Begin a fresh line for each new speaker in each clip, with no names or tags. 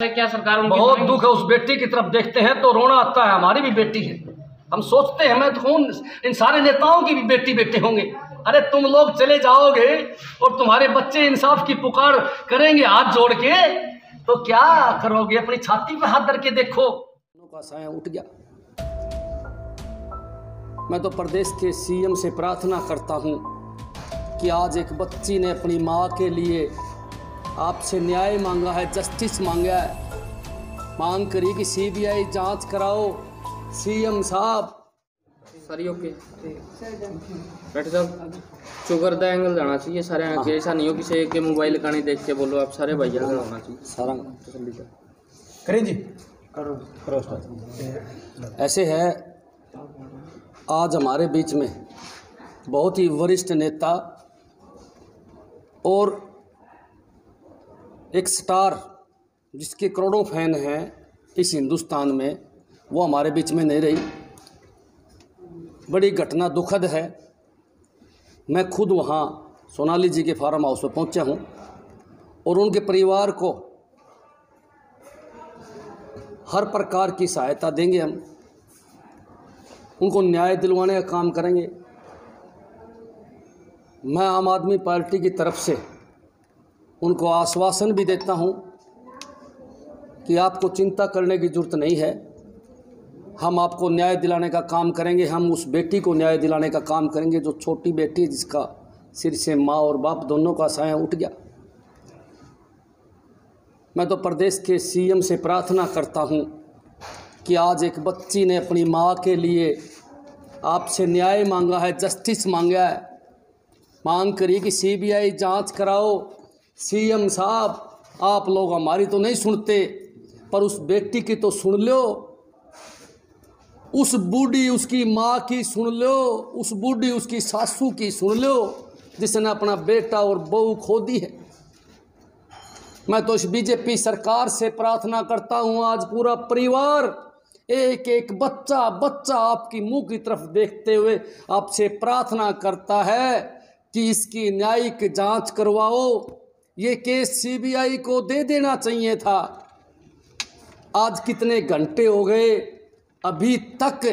क्या सरकार
बहुत दुख है। उस बेटी की तरफ देखते हैं तो रोना आता है। हमारी भी बेटी है। हम सोचते हैं मैं तो इन सारे नेताओं की भी बेटी बेटे होंगे। अरे तुम लोग चले जाओगे और तुम्हारे बच्चे इंसाफ की पुकार करेंगे हाथ जोड़ के, तो क्या करोगे? अपनी छाती पे हाथ धर के देखो।
का साया उठ गया। मैं तो प्रदेश के सीएम से प्रार्थना करता हूं कि आज एक बच्ची ने अपनी मां के लिए आपसे न्याय मांगा है, जस्टिस मांगा है, मांग करी कि सीबीआई जांच कराओ। सीएम साहब
सारी ओके बैठ साहब शुगर दा एंगल जाना चाहिए सारे आगे। ऐसा नहीं हो किसी एक के मोबाइल का नहीं देख के बोलो, आप सारे भैया का होना चाहिए
सारा
करें जी।
करो ऐसे है, आज हमारे बीच में बहुत ही वरिष्ठ नेता और एक स्टार जिसके करोड़ों फैन हैं इस हिंदुस्तान में, वो हमारे बीच में नहीं रही। बड़ी घटना दुखद है। मैं खुद वहाँ सोनाली जी के फार्म हाउस में पहुँचा हूँ और उनके परिवार को हर प्रकार की सहायता देंगे। हम उनको न्याय दिलवाने का काम करेंगे। मैं आम आदमी पार्टी की तरफ से उनको आश्वासन भी देता हूं कि आपको चिंता करने की ज़रूरत नहीं है। हम आपको न्याय दिलाने का काम करेंगे। हम उस बेटी को न्याय दिलाने का काम करेंगे जो छोटी बेटी है, जिसका सिर से माँ और बाप दोनों का साया उठ गया। मैं तो प्रदेश के सीएम से प्रार्थना करता हूं कि आज एक बच्ची ने अपनी मां के लिए आपसे न्याय मांगा है, जस्टिस मांगा है, मांग करी कि सीबीआई जांच कराओ। सीएम साहब आप लोग हमारी तो नहीं सुनते, पर उस बेटी की तो सुन लो, उस बूढ़ी उसकी माँ की सुन लो, उस बूढ़ी उसकी सासू की सुन लो जिसने अपना बेटा और बहू खो दी है। मैं तो इस बीजेपी सरकार से प्रार्थना करता हूँ, आज पूरा परिवार एक एक बच्चा बच्चा आपकी मुंह की तरफ देखते हुए आपसे प्रार्थना करता है कि इसकी न्यायिक जांच करवाओ। ये केस सीबीआई को दे देना चाहिए था। आज कितने घंटे हो गए, अभी तक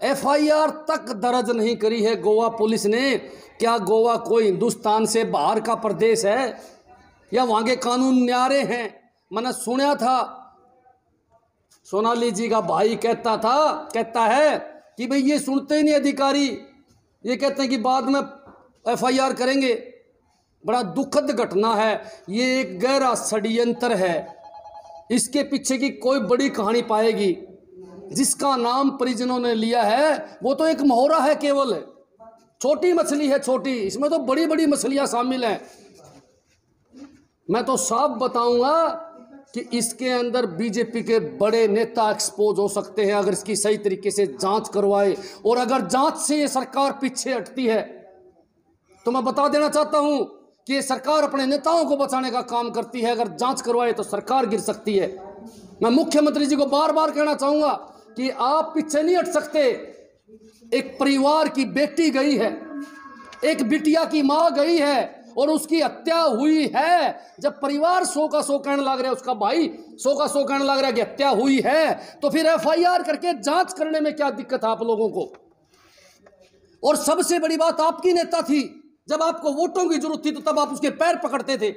एफआईआर तक दर्ज नहीं करी है गोवा पुलिस ने। क्या गोवा कोई हिंदुस्तान से बाहर का प्रदेश है या वहाँ के कानून न्यारे हैं? मैंने सुना था सोनाली जी का भाई कहता है कि भाई ये सुनते ही नहीं अधिकारी, ये कहते हैं कि बाद में एफआईआर करेंगे। बड़ा दुखद घटना है। ये एक गहरा षड्यंत्र है। इसके पीछे की कोई बड़ी कहानी पाएगी। जिसका नाम परिजनों ने लिया है वो तो एक मोहरा है, केवल छोटी मछली है, छोटी। इसमें तो बड़ी बड़ी मछलियां शामिल हैं। मैं तो साफ बताऊंगा कि इसके अंदर बीजेपी के बड़े नेता एक्सपोज हो सकते हैं अगर इसकी सही तरीके से जांच करवाए। और अगर जांच से ये सरकार पीछे हटती है तो मैं बता देना चाहता हूं कि ये सरकार अपने नेताओं को बचाने का काम करती है। अगर जांच करवाए तो सरकार गिर सकती है। मैं मुख्यमंत्री जी को बार बार कहना चाहूंगा कि आप पीछे नहीं हट सकते। एक परिवार की बेटी गई है, एक बिटिया की मां गई है और उसकी हत्या हुई है। जब परिवार सौ का सौ कहने लग रहा है, उसका भाई सौ का सौ कहने लग रहा है कि हत्या हुई है, तो फिर एफआईआर करके जांच करने में क्या दिक्कत है आप लोगों को? और सबसे बड़ी बात, आपकी नेता थी, जब आपको वोटों की जरूरत थी तो तब आप उसके पैर पकड़ते थे।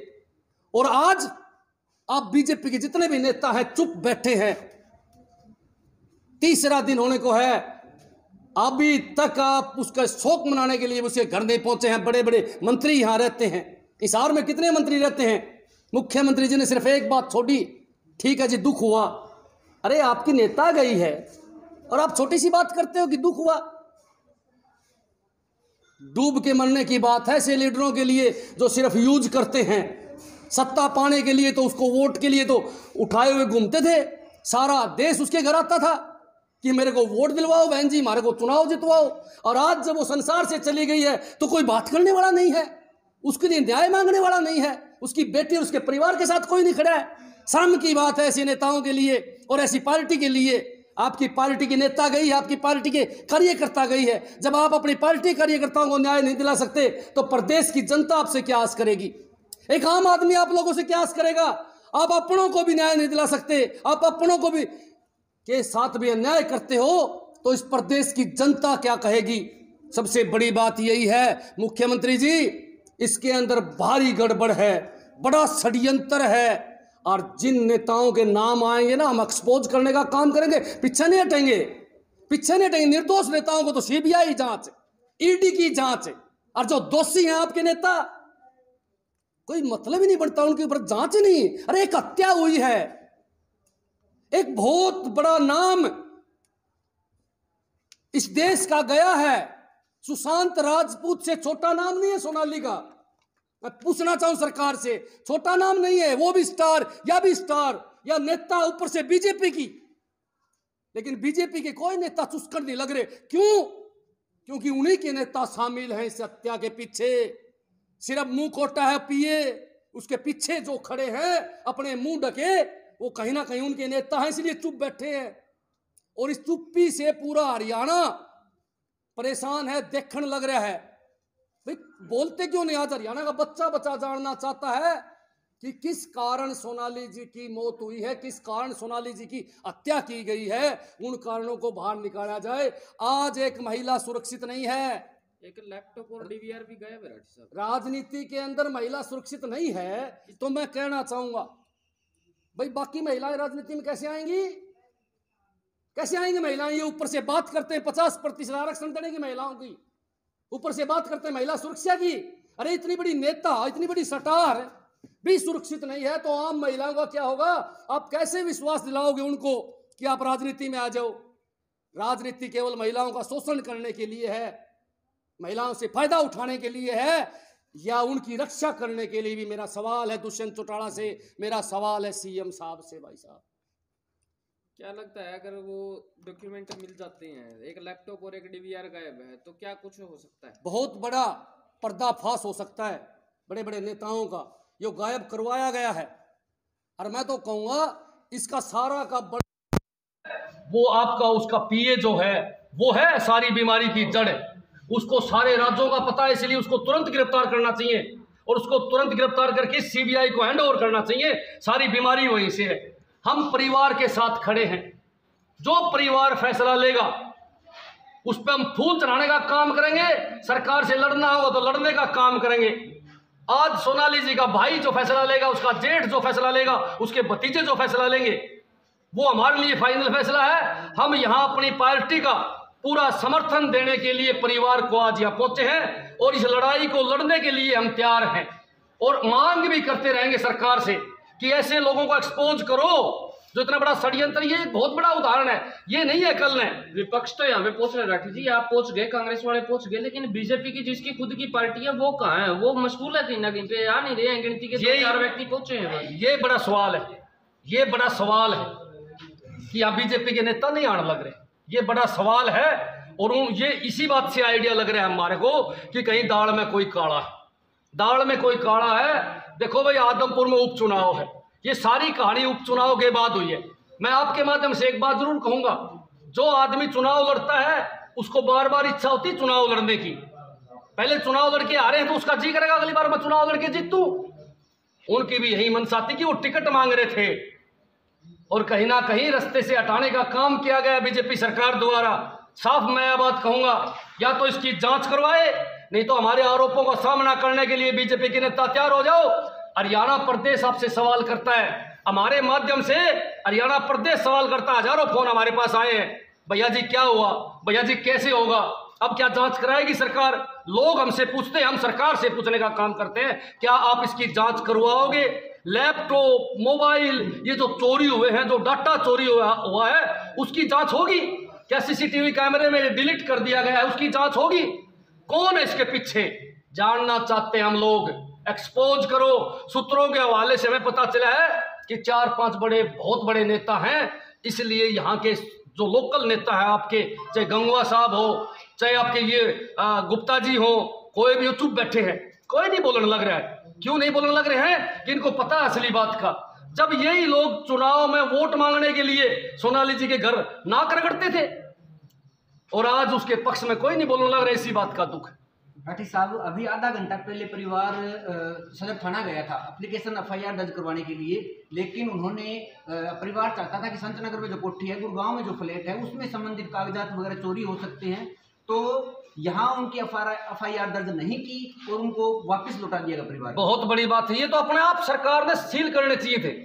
और आज आप बीजेपी के जितने भी नेता हैं चुप बैठे हैं। तीसरा दिन होने को है, अभी तक आप उसका शोक मनाने के लिए उसके घर नहीं पहुंचे हैं। बड़े बड़े मंत्री यहां रहते हैं। हिसार में कितने मंत्री रहते हैं? मुख्यमंत्री जी ने सिर्फ एक बात छोड़ी, ठीक है जी दुख हुआ। अरे आपकी नेता गई है और आप छोटी सी बात करते हो कि दुख हुआ। डूब के मरने की बात है ऐसे लीडरों के लिए जो सिर्फ यूज करते हैं सत्ता पाने के लिए। तो उसको वोट के लिए तो उठाए हुए घूमते थे, सारा देश उसके घर आता था कि मेरे को वोट दिलवाओ बहन जी, हमारे को चुनाव जितवाओ। और आज जब वो संसार से चली गई है तो कोई बात करने वाला नहीं है, उसके लिए न्याय मांगने वाला नहीं है। उसकी बेटी और उसके परिवार के साथ कोई नहीं खड़ा है। शर्म की बात है ऐसे नेताओं के लिए और ऐसी पार्टी के लिए। आपकी पार्टी की नेता गई है, आपकी पार्टी के कार्यकर्ता गई है। जब आप अपनी पार्टी कार्यकर्ताओं को न्याय नहीं दिला सकते तो प्रदेश की जनता आपसे क्या आस करेगी? एक आम आदमी आप लोगों से क्या आस करेगा? आप अपनों को भी न्याय नहीं दिला सकते, आप अपनों को भी के साथ भी अन्याय करते हो, तो इस प्रदेश की जनता क्या कहेगी? सबसे बड़ी बात यही है मुख्यमंत्री जी, इसके अंदर भारी गड़बड़ है, बड़ा षड्यंत्र है, और जिन नेताओं के नाम आएंगे ना, हम एक्सपोज करने का काम करेंगे, पीछे नहीं हटेंगे, पीछे नहीं हटेंगे। निर्दोष नेताओं को तो सीबीआई जांच, ईडी की जांच, और जो दोषी हैं आपके नेता, कोई मतलब ही नहीं बनता उनके ऊपर जांच ही नहीं। अरे एक हत्या हुई है, एक बहुत बड़ा नाम इस देश का गया है, सुशांत राजपूत से छोटा नाम नहीं है सोनाली का। मैं पूछना चाहूं सरकार से, छोटा नाम नहीं है, वो भी स्टार या भी स्टार या नेता, ऊपर से बीजेपी की, लेकिन बीजेपी के कोई नेता चुस्कर नहीं लग रहे। क्यों? क्योंकि उन्हीं के नेता शामिल हैं इस हत्या के पीछे। सिर्फ मुंह कोटा है पिए, उसके पीछे जो खड़े हैं अपने मुंह ढके, वो कहीं ना कहीं उनके नेता हैं, इसलिए चुप बैठे हैं। और इस चुप्पी से पूरा हरियाणा परेशान है, देखने लग रहा है। भाई बोलते क्यों नहीं? आज हरियाणा का बच्चा बच्चा जानना चाहता है कि किस कारण सोनाली जी की मौत हुई है, किस कारण सोनाली जी की हत्या की गई है, उन कारणों को बाहर निकाला जाए। आज एक महिला सुरक्षित नहीं है,
एक लैपटॉप और डीवीआर भी गए विराट साहब।
राजनीति के अंदर महिला सुरक्षित नहीं है, तो मैं कहना चाहूंगा भाई बाकी महिलाएं राजनीति में कैसे आएंगी? कैसे आएंगी महिलाएं? ये ऊपर से बात करते हैं 50% आरक्षण देने की महिलाओं की, ऊपर से बात करते हैं महिला सुरक्षा की। अरे इतनी बड़ी नेता, इतनी बड़ी स्टार भी सुरक्षित नहीं है, तो आम महिलाओं का क्या होगा? आप कैसे विश्वास दिलाओगे उनको कि आप राजनीति में आ जाओ? राजनीति केवल महिलाओं का शोषण करने के लिए है, महिलाओं से फायदा उठाने के लिए है, या उनकी रक्षा करने के लिए भी? मेरा सवाल है दुष्यंत चौटाला से, मेरा सवाल है सीएम साहब से। भाई साहब
क्या लगता है अगर वो डॉक्यूमेंट मिल जाते हैं, एक लैपटॉप और एक डीवीआर गायब है, तो क्या कुछ हो सकता है?
बहुत बड़ा पर्दाफाश हो सकता है बड़े बड़े नेताओं का, जो गायब करवाया गया है। और मैं तो कहूंगा इसका सारा का
वो आपका उसका पीए जो है वो है सारी बीमारी की जड़, उसको सारे राज्यों का पता है, इसलिए उसको तुरंत गिरफ्तार करना चाहिए और उसको तुरंत गिरफ्तार करके सीबीआई को हैंड ओवर करना चाहिए। सारी बीमारी वहीं से है। हम परिवार के साथ खड़े हैं, जो परिवार फैसला लेगा उस पर हम फूल चढ़ाने का काम करेंगे, सरकार से लड़ना होगा तो लड़ने का काम करेंगे। आज सोनाली जी का भाई जो फैसला लेगा, उसका जेठ जो फैसला लेगा, उसके भतीजे जो फैसला लेंगे, वो हमारे लिए फाइनल फैसला है। हम यहाँ अपनी पार्टी का पूरा समर्थन देने के लिए परिवार को आज यहाँ पहुंचे हैं और इस लड़ाई को लड़ने के लिए हम तैयार हैं और मांग भी करते रहेंगे सरकार से कि ऐसे लोगों को एक्सपोज करो जो इतना बड़ा षड्यंत्र। ये एक बहुत बड़ा उदाहरण है, ये नहीं है कल ने।
विपक्ष तो यहाँ पे पहुंच रहे, राठी जी आप पहुंच गए, कांग्रेस वाले पहुंच गए, लेकिन बीजेपी की जिसकी खुद की पार्टी है वो कहाँ है? वो मशगूल है कहीं ना कहीं पे, आ नहीं रहे हैं, गिनती के 2-4 व्यक्ति पहुंचे हैं।
ये बड़ा सवाल है, ये बड़ा सवाल है कि यहाँ बीजेपी के नेता नहीं आने लग रहे, ये बड़ा सवाल है। और ये इसी बात से आइडिया लग रहा है हमारे को कि कहीं दाल में कोई काला है, दाल में कोई काला है। देखो भाई, आदमपुर में उपचुनाव है, ये सारी कहानी उपचुनाव के बाद हुई है। मैं आपके माध्यम से एक बात जरूर कहूंगा, जो आदमी चुनाव लड़ता है उसको बार बार इच्छा होती है चुनाव लड़ने की। पहले चुनाव लड़के आ रहे हैं तो उसका जी करेगा अगली बार मैं चुनाव लड़के जीतूं। उनकी भी यही मनसा थी कि वो टिकट मांग रहे थे और कहीं ना कहीं रास्ते से हटाने का काम किया गया बीजेपी सरकार द्वारा। साफ मैं यह बात कहूंगा, या तो इसकी जांच करवाए, नहीं तो हमारे आरोपों का सामना करने के लिए बीजेपी के नेता तैयार हो जाओ। हरियाणा प्रदेश आपसे सवाल करता है, हमारे माध्यम से हरियाणा प्रदेश सवाल करता है, हजारों फोन हमारे पास आए हैं, भैया जी क्या हुआ, भैया जी कैसे होगा, अब क्या जांच कराएगी सरकार? लोग हमसे पूछते हैं, हम सरकार से पूछने का काम करते हैं, क्या आप इसकी जांच करवाओगे? लैपटॉप, मोबाइल, ये जो चोरी हुए हैं, जो डाटा चोरी हुआ है, उसकी जांच होगी क्या? सीसीटीवी कैमरे में डिलीट कर दिया गया है, उसकी जांच होगी? कौन है इसके पीछे? जानना चाहते हैं हम लोग, एक्सपोज करो। सूत्रों के हवाले से हमें पता चला है कि 4-5 बहुत बड़े नेता हैं, इसलिए यहाँ के जो लोकल नेता है आपके, चाहे गंगवा साहब हो, चाहे आपके ये गुप्ता जी हो, कोई भी हो, चुप बैठे हैं, कोई नहीं बोलने लग रहा है। क्यों नहीं बोलने लग रहे हैं? कि इनको पता है असली बात का। जब यही लोग चुनाव में वोट मांगने के लिए सोनाली जी के घर नाक रगड़ते थे और आज उसके पक्ष में कोई नहीं बोलने लग रहा है, इसी बात का दुख है।
राठी साहब, अभी आधा घंटा पहले परिवार सदर थाना गया था एप्लीकेशन FIR दर्ज करवाने के लिए, लेकिन उन्होंने परिवार चाहता था कि संत नगर में जो कोठी है, गुड़गांव में जो फ्लैट है, उसमें संबंधित कागजात वगैरह चोरी हो सकते हैं, तो यहाँ उनकी FIR दर्ज नहीं की और उनको वापस लौटा दिया गया परिवार।
बहुत बड़ी बात है ये, तो अपने आप सरकार ने सील करने चाहिए थे,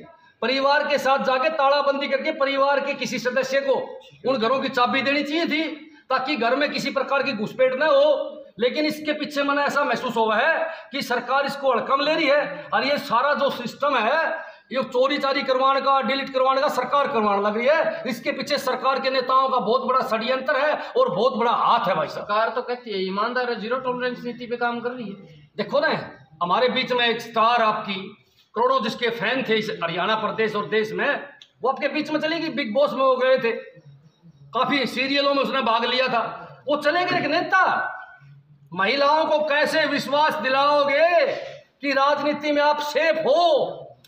परिवार के साथ जाके तालाबंदी करके परिवार के किसी सदस्य को उन घरों की चाबी देनी चाहिए थी, ताकि घर में किसी प्रकार की घुसपैठ न हो। लेकिन इसके पीछे मैंने ऐसा महसूस हुआ है कि सरकार इसको हड़कम ले रही है, और ये सारा जो सिस्टम है, ये चोरी चारी करवाने का, डिलीट करवाने का सरकार करवाने लग रही है। इसके पीछे सरकार के नेताओं का बहुत बड़ा षड्यंत्र है और बहुत बड़ा हाथ है भाई साहब।
सरकार तो कहती है ईमानदार है, जीरो टॉलरेंस नीति पे काम कर रही है।
देखो ना, हमारे बीच में एक स्टार, आपकी करोड़ों जिसके फैन थे इस हरियाणा प्रदेश और देश में, वो आपके बीच में चले गई, बिग बॉस में वो गए थे, काफी सीरियलों में उसने भाग लिया था, वो चले गए। एक नेता, महिलाओं को कैसे विश्वास दिलाओगे कि राजनीति में आप सेफ हो?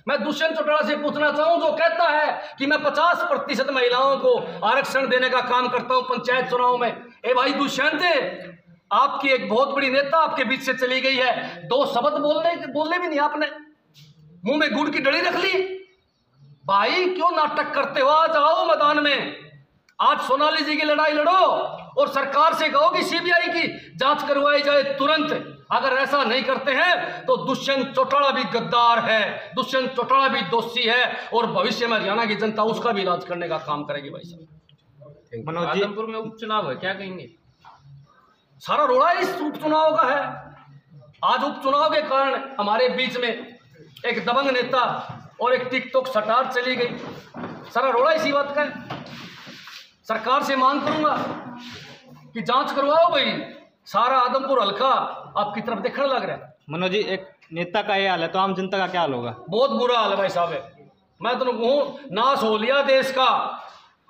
मैं दुष्यंत चौटाला से पूछना चाहूं, जो कहता है कि मैं 50% महिलाओं को आरक्षण देने का काम करता हूं पंचायत चुनाव में। ए भाई दुष्यंत, आपकी एक बहुत बड़ी नेता आपके बीच से चली गई है, 2 शब्द बोलने भी नहीं आपने, मुंह में गुड़ की डली रख ली। भाई क्यों नाटक करते हो? आज आओ मैदान में, आज सोनाली जी की लड़ाई लड़ो और सरकार से कहो कि CBI की जांच करवाई जाए तुरंत। अगर ऐसा नहीं करते हैं तो दुष्यंत चौटाला भी गद्दार है, दुष्यंत चौटाला भी दोषी है, और भविष्य में हरियाणा की जनता उसका भी इलाज करने का काम करेगी भाई साहब।
मनोज जी, आदमपुर में उपचुनाव है, क्या कहेंगे?
सारा रोड़ा इस उपचुनाव का है। आज उपचुनाव के कारण हमारे बीच में एक दबंग नेता और एक टिकटॉक स्टार चली गई, सारा रोड़ा इसी बात का है। सरकार से मांग करूंगा कि जांच करवाओ भाई, सारा आदमपुर हल्का आपकी तरफ देखने लग रहा है।
मनोज जी, एक नेता का ये हाल है तो आम जनता का क्या हाल होगा?
बहुत बुरा हाल है भाई साहब। मैं तो कहूँ, नाश हो लिया देश का।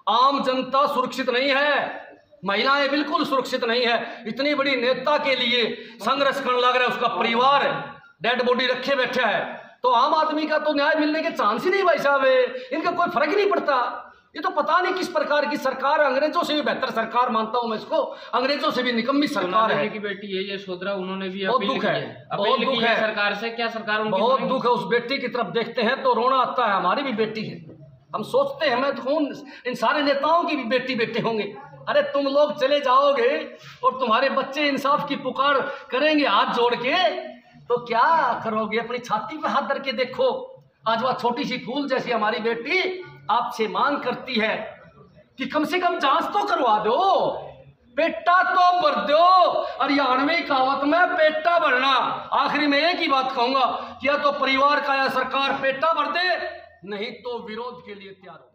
आम जनता सुरक्षित नहीं है, महिलाएं बिल्कुल सुरक्षित नहीं है। इतनी बड़ी नेता के लिए संघर्ष करने लग रहा है, उसका परिवार डेड बॉडी रखे बैठा है, तो आम आदमी का तो न्याय मिलने के चांस ही नहीं भाई साहब। इनका कोई फर्क ही नहीं पड़ता। ये तो पता नहीं किस प्रकार की सरकार, अंग्रेजों से भी बेहतर सरकार मानता हूं मैं इसको, अंग्रेजों से भी निकम्मी सरकार है।
की बेटी है ये यशोधरा, उन्होंने भी
बहुत दुख है, बहुत दुख है
सरकार से। क्या सरकार
बहुत दुख है, उस बेटी की तरफ देखते हैं तो रोना आता है। हमारी भी बेटी है, हम सोचते हैं मैं तो इन सारे नेताओं की भी बेटी बेटे होंगे। अरे तुम लोग चले जाओगे और तुम्हारे बच्चे इंसाफ की पुकार करेंगे हाथ जोड़ के, तो क्या करोगे? अपनी छाती पे हाथ धर के देखो। आज वह छोटी सी फूल जैसी हमारी बेटी आपसे मांग करती है कि कम से कम जांच तो करवा दो, पेटा तो भर दो। और हरियाणवी कहावत में पेटा भरना। आखिरी में एक ही बात कहूंगा कि या तो परिवार का या सरकार पेटा भर दे, नहीं तो विरोध के लिए तैयार हो।